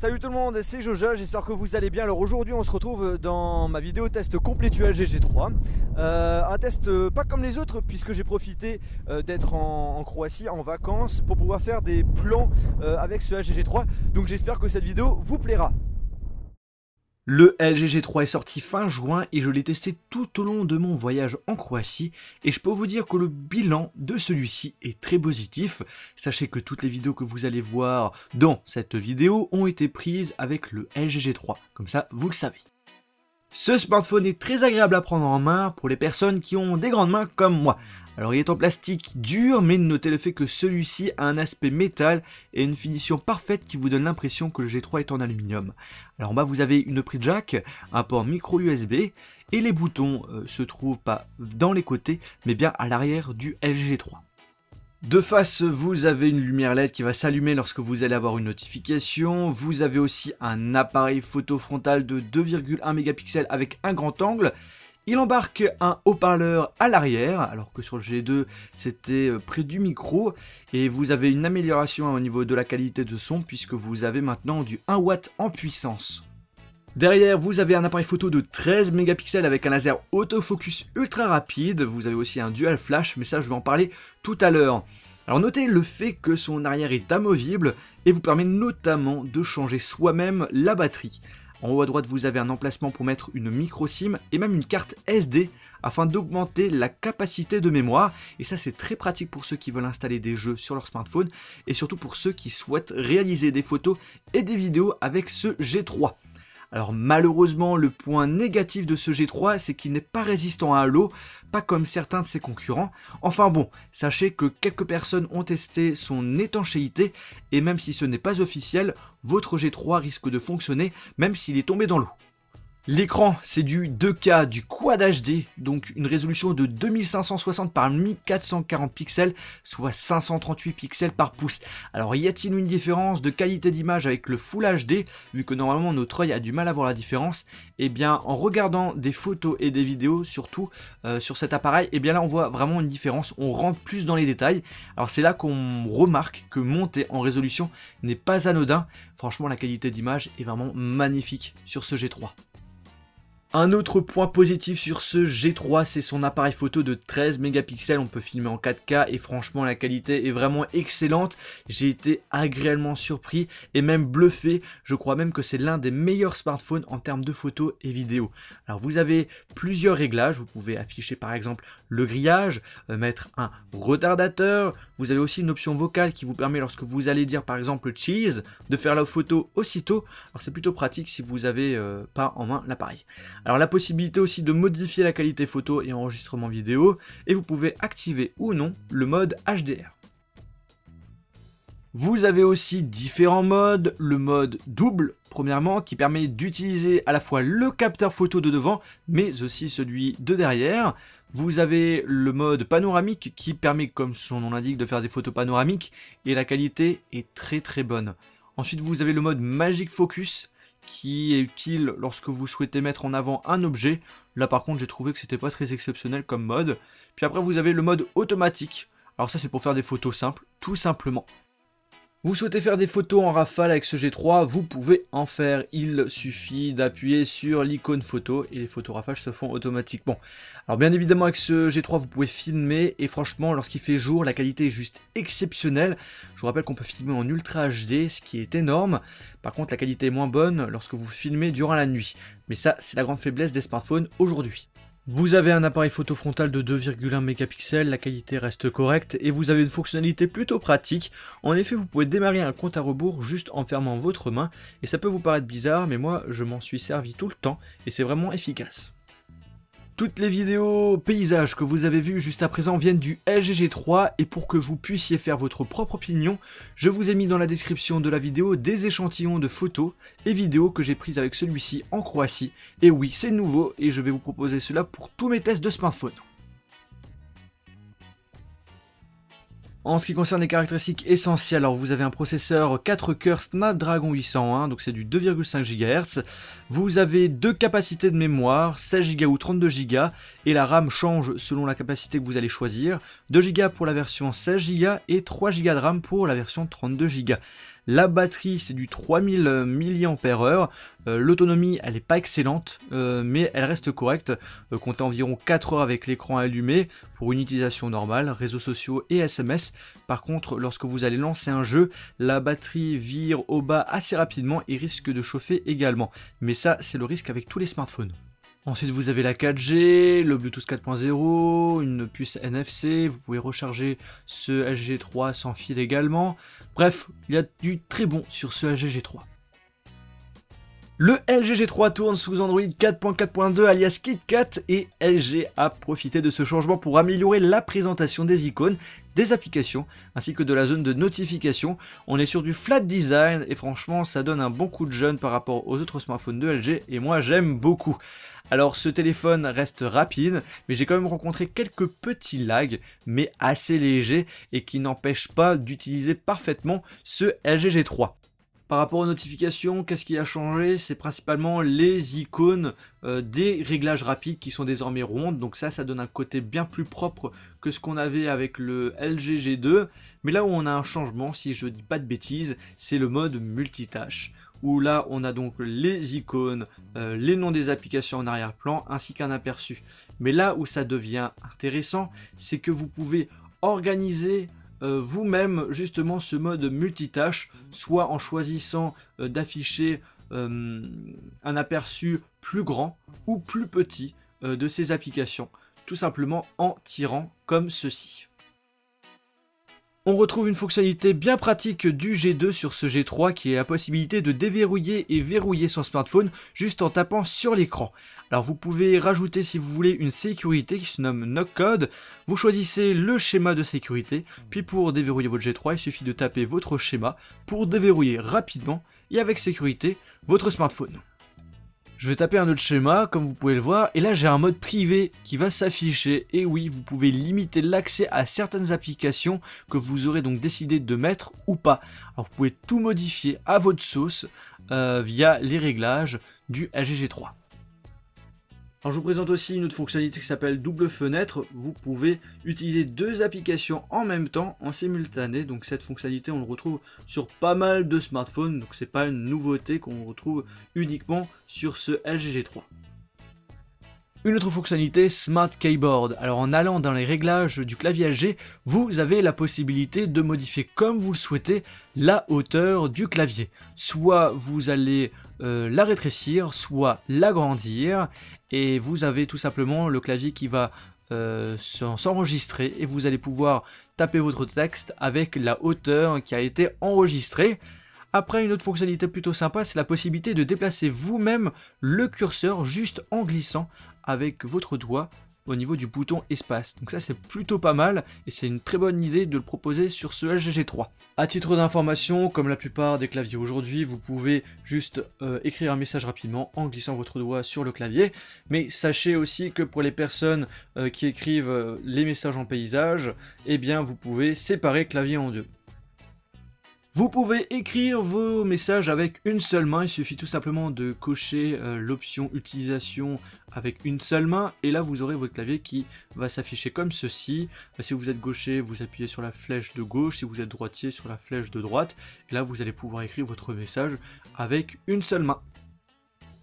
Salut tout le monde, c'est Jojo, j'espère que vous allez bien. Alors aujourd'hui on se retrouve dans ma vidéo test complet du LG G3. Un test pas comme les autres puisque j'ai profité d'être en Croatie en vacances pour pouvoir faire des plans avec ce LG G3. Donc j'espère que cette vidéo vous plaira. Le LG G3 est sorti fin juin et je l'ai testé tout au long de mon voyage en Croatie et je peux vous dire que le bilan de celui-ci est très positif. Sachez que toutes les vidéos que vous allez voir dans cette vidéo ont été prises avec le LG G3, comme ça vous le savez. Ce smartphone est très agréable à prendre en main pour les personnes qui ont des grandes mains comme moi. Alors il est en plastique dur, mais notez le fait que celui-ci a un aspect métal et une finition parfaite qui vous donne l'impression que le G3 est en aluminium. Alors en bas vous avez une prise jack, un port micro USB et les boutons se trouvent pas dans les côtés mais bien à l'arrière du LG G3. De face, vous avez une lumière LED qui va s'allumer lorsque vous allez avoir une notification. Vous avez aussi un appareil photo frontal de 2,1 mégapixels avec un grand angle. Il embarque un haut-parleur à l'arrière, alors que sur le G2, c'était près du micro. Et vous avez une amélioration au niveau de la qualité de son, puisque vous avez maintenant du 1 watt en puissance. Derrière, vous avez un appareil photo de 13 mégapixels avec un laser autofocus ultra rapide. Vous avez aussi un dual flash, mais ça je vais en parler tout à l'heure. Alors notez le fait que son arrière est amovible et vous permet notamment de changer soi-même la batterie. En haut à droite, vous avez un emplacement pour mettre une micro SIM et même une carte SD afin d'augmenter la capacité de mémoire. Et ça, c'est très pratique pour ceux qui veulent installer des jeux sur leur smartphone et surtout pour ceux qui souhaitent réaliser des photos et des vidéos avec ce G3. Alors malheureusement, le point négatif de ce G3, c'est qu'il n'est pas résistant à l'eau, pas comme certains de ses concurrents. Enfin bon, sachez que quelques personnes ont testé son étanchéité, et même si ce n'est pas officiel, votre G3 risque de fonctionner même s'il est tombé dans l'eau. L'écran, c'est du 2K, du Quad HD, donc une résolution de 2560 par 1440 pixels, soit 538 pixels par pouce. Alors y a-t-il une différence de qualité d'image avec le Full HD, vu que normalement notre œil a du mal à voir la différence? Eh bien en regardant des photos et des vidéos, surtout sur cet appareil, eh bien là on voit vraiment une différence, on rentre plus dans les détails. Alors c'est là qu'on remarque que monter en résolution n'est pas anodin. Franchement la qualité d'image est vraiment magnifique sur ce G3. Un autre point positif sur ce G3, c'est son appareil photo de 13 mégapixels, on peut filmer en 4K et franchement la qualité est vraiment excellente. J'ai été agréablement surpris et même bluffé, je crois même que c'est l'un des meilleurs smartphones en termes de photos et vidéos. Alors vous avez plusieurs réglages, vous pouvez afficher par exemple le grillage, mettre un retardateur, vous avez aussi une option vocale qui vous permet lorsque vous allez dire par exemple cheese, de faire la photo aussitôt. Alors c'est plutôt pratique si vous n'avez pas en main l'appareil. Alors la possibilité aussi de modifier la qualité photo et enregistrement vidéo, et vous pouvez activer ou non le mode HDR. Vous avez aussi différents modes, le mode double premièrement qui permet d'utiliser à la fois le capteur photo de devant mais aussi celui de derrière. Vous avez le mode panoramique qui permet comme son nom l'indique de faire des photos panoramiques et la qualité est très bonne. Ensuite vous avez le mode Magic Focus qui est utile lorsque vous souhaitez mettre en avant un objet. Là par contre j'ai trouvé que c'était pas très exceptionnel comme mode. Puis après vous avez le mode automatique. Alors ça c'est pour faire des photos simples, tout simplement. Vous souhaitez faire des photos en rafale avec ce G3, vous pouvez en faire. Il suffit d'appuyer sur l'icône photo et les photographages se font automatiquement. Alors bien évidemment avec ce G3 vous pouvez filmer et franchement lorsqu'il fait jour la qualité est juste exceptionnelle. Je vous rappelle qu'on peut filmer en Ultra HD, ce qui est énorme. Par contre la qualité est moins bonne lorsque vous filmez durant la nuit. Mais ça c'est la grande faiblesse des smartphones aujourd'hui. Vous avez un appareil photo frontal de 2,1 mégapixels, la qualité reste correcte et vous avez une fonctionnalité plutôt pratique. En effet, vous pouvez démarrer un compte à rebours juste en fermant votre main et ça peut vous paraître bizarre, mais moi je m'en suis servi tout le temps et c'est vraiment efficace. Toutes les vidéos paysages que vous avez vues juste à présent viennent du LG G3 et pour que vous puissiez faire votre propre opinion, je vous ai mis dans la description de la vidéo des échantillons de photos et vidéos que j'ai prises avec celui-ci en Croatie. Et oui, c'est nouveau et je vais vous proposer cela pour tous mes tests de smartphone. En ce qui concerne les caractéristiques essentielles, alors vous avez un processeur 4 cœurs Snapdragon 801, donc c'est du 2,5 GHz. Vous avez deux capacités de mémoire, 16 Go ou 32 Go, et la RAM change selon la capacité que vous allez choisir. 2 Go pour la version 16 Go et 3 Go de RAM pour la version 32 Go. La batterie c'est du 3000 mAh. L'autonomie elle n'est pas excellente mais elle reste correcte. Comptez environ 4 heures avec l'écran allumé pour une utilisation normale, réseaux sociaux et SMS. Par contre lorsque vous allez lancer un jeu, la batterie vire au bas assez rapidement et risque de chauffer également. Mais ça c'est le risque avec tous les smartphones. Ensuite vous avez la 4G, le Bluetooth 4.0, une puce NFC, vous pouvez recharger ce LG G3 sans fil également. Bref, il y a du très bon sur ce LG G3. Le LG G3 tourne sous Android 4.4.2 alias KitKat et LG a profité de ce changement pour améliorer la présentation des icônes, des applications ainsi que de la zone de notification. On est sur du flat design et franchement ça donne un bon coup de jeune par rapport aux autres smartphones de LG et moi j'aime beaucoup. Alors ce téléphone reste rapide mais j'ai quand même rencontré quelques petits lags mais assez légers et qui n'empêchent pas d'utiliser parfaitement ce LG G3. Par rapport aux notifications, qu'est-ce qui a changé? C'est principalement les icônes des réglages rapides qui sont désormais rondes. Donc ça donne un côté bien plus propre que ce qu'on avait avec le LG G2. Mais là où on a un changement, si je dis pas de bêtises, c'est le mode multitâche. Où là on a donc les icônes, les noms des applications en arrière-plan ainsi qu'un aperçu. Mais là où ça devient intéressant, c'est que vous pouvez organiser vous-même justement ce mode multitâche, soit en choisissant d'afficher un aperçu plus grand ou plus petit de ces applications, tout simplement en tirant comme ceci. On retrouve une fonctionnalité bien pratique du G2 sur ce G3 qui est la possibilité de déverrouiller et verrouiller son smartphone juste en tapant sur l'écran. Alors vous pouvez rajouter si vous voulez une sécurité qui se nomme Knock Code. Vous choisissez le schéma de sécurité, puis pour déverrouiller votre G3 il suffit de taper votre schéma pour déverrouiller rapidement et avec sécurité votre smartphone. Je vais taper un autre schéma, comme vous pouvez le voir, et là j'ai un mode privé qui va s'afficher. Et oui, vous pouvez limiter l'accès à certaines applications que vous aurez donc décidé de mettre ou pas. Alors vous pouvez tout modifier à votre sauce via les réglages du LG G3. Alors je vous présente aussi une autre fonctionnalité qui s'appelle double fenêtre. Vous pouvez utiliser deux applications en même temps, en simultané. Donc cette fonctionnalité on le retrouve sur pas mal de smartphones. Donc c'est pas une nouveauté qu'on retrouve uniquement sur ce LG G3. Une autre fonctionnalité, Smart Keyboard. Alors en allant dans les réglages du clavier LG, vous avez la possibilité de modifier comme vous le souhaitez la hauteur du clavier. Soit vous allez la rétrécir, soit l'agrandir, et vous avez tout simplement le clavier qui va s'enregistrer et vous allez pouvoir taper votre texte avec la hauteur qui a été enregistrée. Après, une autre fonctionnalité plutôt sympa, c'est la possibilité de déplacer vous-même le curseur juste en glissant avec votre doigt au niveau du bouton espace. Donc ça c'est plutôt pas mal et c'est une très bonne idée de le proposer sur ce LG G3. À titre d'information, comme la plupart des claviers aujourd'hui, vous pouvez juste écrire un message rapidement en glissant votre doigt sur le clavier. Mais sachez aussi que pour les personnes qui écrivent les messages en paysage, eh bien vous pouvez séparer le clavier en deux. Vous pouvez écrire vos messages avec une seule main, il suffit tout simplement de cocher l'option utilisation avec une seule main et là vous aurez votre clavier qui va s'afficher comme ceci. Si vous êtes gaucher, vous appuyez sur la flèche de gauche, si vous êtes droitier sur la flèche de droite et là vous allez pouvoir écrire votre message avec une seule main.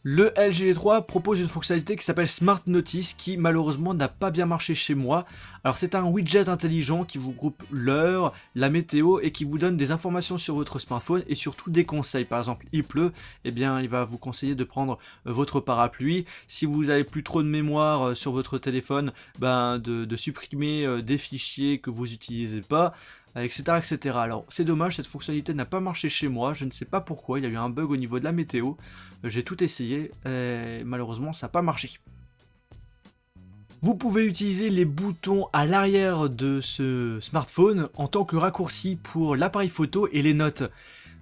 Le LG G3 propose une fonctionnalité qui s'appelle Smart Notice qui malheureusement n'a pas bien marché chez moi. Alors c'est un widget intelligent qui vous groupe l'heure, la météo et qui vous donne des informations sur votre smartphone et surtout des conseils. Par exemple il pleut, eh bien il va vous conseiller de prendre votre parapluie. Si vous avez plus trop de mémoire sur votre téléphone, de supprimer des fichiers que vous n'utilisez pas. Etc, etc. Alors c'est dommage, cette fonctionnalité n'a pas marché chez moi, je ne sais pas pourquoi, il y a eu un bug au niveau de la météo, j'ai tout essayé et malheureusement ça n'a pas marché. Vous pouvez utiliser les boutons à l'arrière de ce smartphone en tant que raccourci pour l'appareil photo et les notes.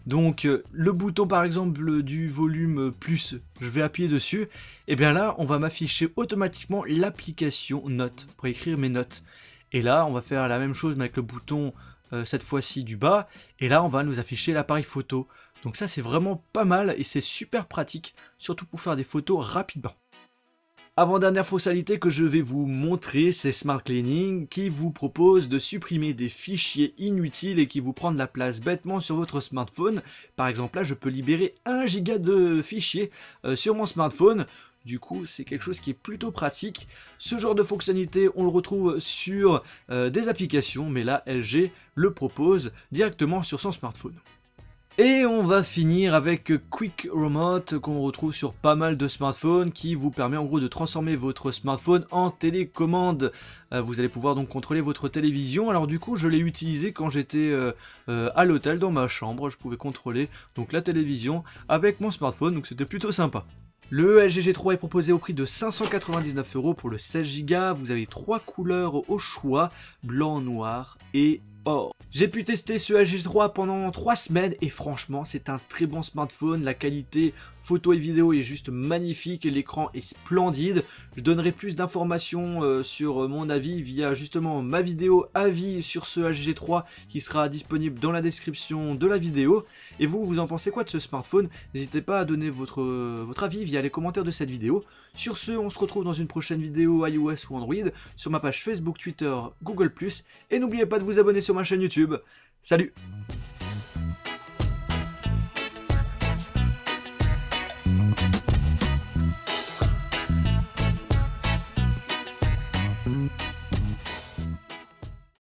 Donc le bouton par exemple du volume plus, je vais appuyer dessus, et bien là on va m'afficher automatiquement l'application notes pour écrire mes notes. Et là on va faire la même chose mais avec le bouton cette fois-ci du bas, et là on va nous afficher l'appareil photo. Donc ça c'est vraiment pas mal et c'est super pratique, surtout pour faire des photos rapidement. Avant-dernière fonctionnalité que je vais vous montrer, c'est Smart Cleaning qui vous propose de supprimer des fichiers inutiles et qui vous prennent la place bêtement sur votre smartphone. Par exemple là je peux libérer 1 giga de fichiers sur mon smartphone. Du coup, c'est quelque chose qui est plutôt pratique. Ce genre de fonctionnalité, on le retrouve sur des applications, mais là, LG le propose directement sur son smartphone. Et on va finir avec Quick Remote qu'on retrouve sur pas mal de smartphones qui vous permet en gros de transformer votre smartphone en télécommande. Vous allez pouvoir donc contrôler votre télévision. Alors du coup je l'ai utilisé quand j'étais à l'hôtel dans ma chambre. Je pouvais contrôler donc la télévision avec mon smartphone, donc c'était plutôt sympa. Le LG G3 est proposé au prix de 599 € pour le 16 Go. Vous avez 3 couleurs au choix, blanc, noir et or. J'ai pu tester ce LG G3 pendant 3 semaines et franchement c'est un très bon smartphone. La qualité photo et vidéo est juste magnifique et l'écran est splendide. Je donnerai plus d'informations sur mon avis via justement ma vidéo avis sur ce LG G3 qui sera disponible dans la description de la vidéo. Et vous, vous en pensez quoi de ce smartphone? N'hésitez pas à donner votre avis via les commentaires de cette vidéo. Sur ce, on se retrouve dans une prochaine vidéo iOS ou Android sur ma page Facebook, Twitter, Google+. Et n'oubliez pas de vous abonner sur ma chaîne YouTube. Salut!